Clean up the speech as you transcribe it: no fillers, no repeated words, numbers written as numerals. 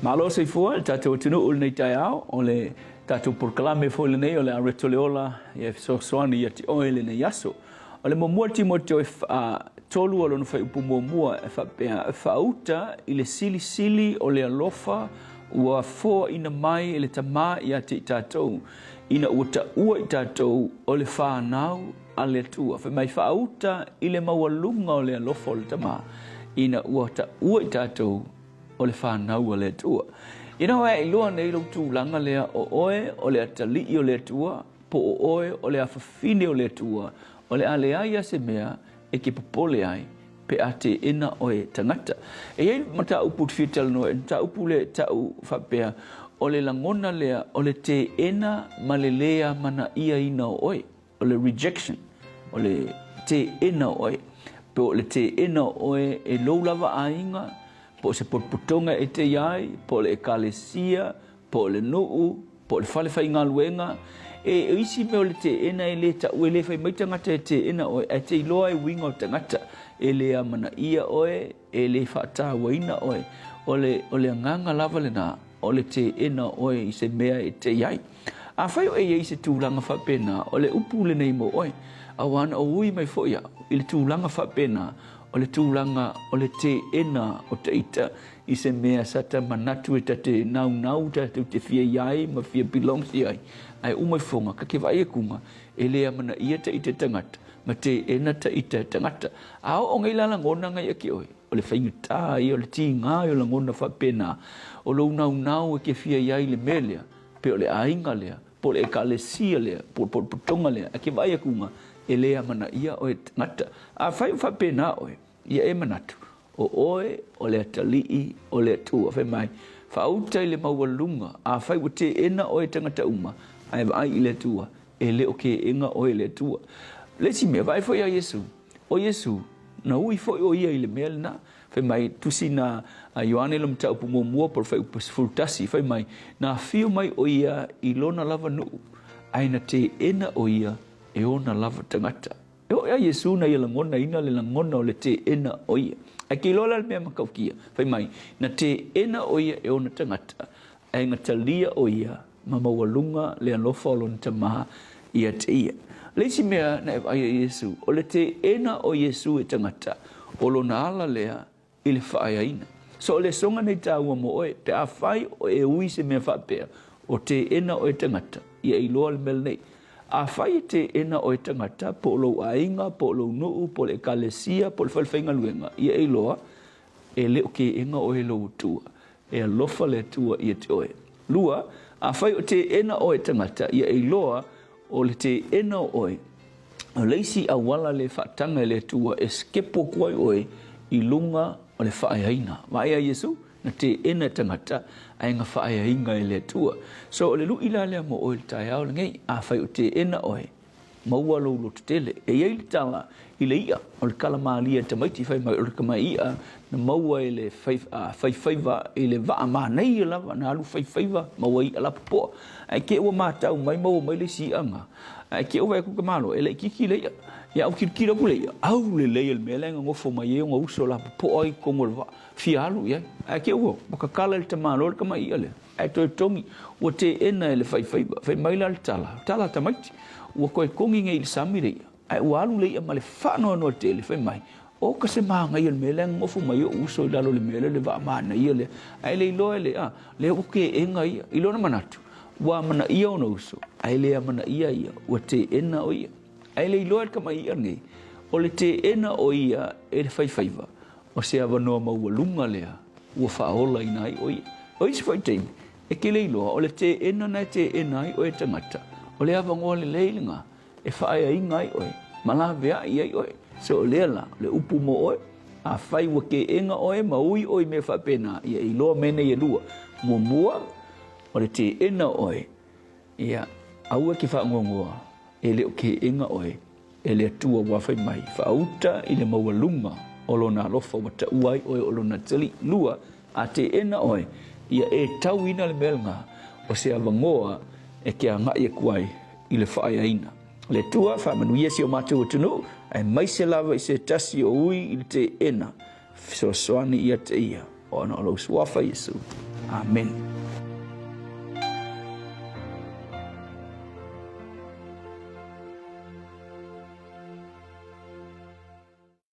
Malo sei fua tato tunu ul nei tai au ole tato proclame fo le nei ole Areto leola e so soani ia ti oele nei yaso ole mo muati mo to tolu ole no fai upu mo mua e fa pe fa uta ile sili ole alofa ua fo ina mai ele tama ia ti tato ina uta ua tato ole fa nau ale tua fa mai fa uta ile mawalunga ole alofa ole tama ina uta ua tato ole whanau o le tua. Ina hoa e loa nei lau tūlanga lea o oe, o le atali o le tua, po o oe, o le awhawhine o le tua, o le ale ai ase mea e ke popole ai, pe a te ina oe tangata. E hei mata upu whital noe, ta upu le tau whapea, o le langona lea, o le te ena ma le lea mana ia ina o oe, o le rejection, o le te ena o oe, pe o le te ena o oe e lou lava ainga, po se potpotonga e te iai, po le ekalesia, po le nuu, po le whale whai ngā luenga, e isi me o le te ena e le ta ue le whai maitangata e te ena oe, e te iloa e winga o tangata, e le amana ia oe, e le whaata waina oe, o le anganga lava le nā, o le te ena oe i se mea e te iai. A whai o e se tūlanga whapena, o le upu le nei mo oe, a wana o ui mai fo ia, i le tūlanga whapena, o le tūlanga o le te ena o te ita i se mea sata manatu e te nau te fia iai ma fia belongs iai ai umai fonga ka ke vai e kunga e lea mana ia te ita tangata ma te ena te ita tangata ao o ngai lala ngona ngai ake oe o le whaingata i o le ti ngā o la ngona whapena o lo nau e ke fia iai le melea pe o le ainga lea po le ekalesia lea po tonga lea a ke vai e kunga e lea mana ia o e tangata a whapena oe ia e manatu o oe o le atalii o le atua whai mai whauta i le maualunga a whai o te ena o e tangata uma ai vai i le atua e le o ke enga o e le atua lesi mea vai fo ia Yesu o Yesu na ui fo o ia i le mea na whai mai tusi na Ioane lam tau pu mua por whai upasfurtasi whai mai na fio mai o ia i lona lava nuu ai na te ena o ia e ona lava tangata o ia Yesu na ia langona ina le langona o le te ena o ia. Ai ke lola le mea makaukia. Whai mai, na te ena o ia e ona tangata. Ai ngatalia o ia ma mawalunga le alofa o lona tamaha ia te ia. Leisi mea na e vai Yesu. O le te ena o Yesu e tangata. O lona ala lea i le whaaina. So o le songa nei tāua mo oe. Pe a whai o e ui se mea whapea. O te ena o e tangata. Ia i loa le mel nei. A whai te ena o e tangata, po lo ainga, po lo nuu, po le ekalesia, po le whalwhainga luenga. Ia e loa, e leo ke enga o e lo tua. E alofa le tua i te oe. Lua, a whai o te ena o e tangata, ia e loa, o le te ena o oe. O leisi a wala le whaatanga le tua, e skepo kuai oe, i lunga o le whaaina. Vai a Yesu? Na te ena tangata ai ngā whaaya inga e le tua. So o le lu ila lea mo o le tai au ngei a whai o te ena oe. Maua lo lo tele. E iei le tala i le ia o le kalamalia te maiti whai mai o le kama ia na maua e le whaiwhaiva e le waa maa nei e lava na alu whaiwhaiva maua i ala popoa. Ai ke ua mātau mai maua mai le si anga. Ai ke ua e kuka malo e le kiki le ia. Ia au kirikira ku le ia. Au le leia le mea lenga ngofo mai e o ngā uso la popoa i kongo le waa. Fia alu ia. Ai ke ua makakala le tamalo le kama ia le. Ai toi tongi ua te ena e le whaiwhaiva. Whai maila le tala. Tala tamaiti. Ua koe kongi ngei le sami le ia. Ai ua alu le ia ma le whanoa noa te le whai mai. O ka se maa ngai le mea lenga ngofo mai o uso i lalo le mea le waa maa na ia le. Ai le iloa le a. Le oke e ngai ia. Ilo na manatu. Ua mana ia o na uso. Ai le a mana ia ia. Ua te ena o ia. Ai le iloa kama ia ngai. O le te ena o ia e le whaiwhaiva. O se awanoa maua lunga lea. Ua whaola i nai o ia. O isi whai teimi. E ke le iloa. O le te ena na te ena i o e tangata. O le awangoa le leilinga. E whaia i ngai oe. Malawea i ai oe. So o lea la. Le upu mo oe. A whai wa ke enga oe. Ma ui oe me whapena. Ia i loa mene i lua. Mua mua. O le te ena oe. Ia. Aua ki whaangongoa. E leo ke enga oe. E le atua wawhai mai. Whauta i le maualunga. Olo na alofa wata uai oe olo na tali. Lua. A te ena oe. Ia e tau ina le melnga. O se awangoa. E ke a ngai e kuai. I le whaia ina. Le tua whamanuia si o mātua tunu. Ai mai se lava i se tasi o ui i te ena. So soani ia te ia. O ana alo suafa Yesu. Amen.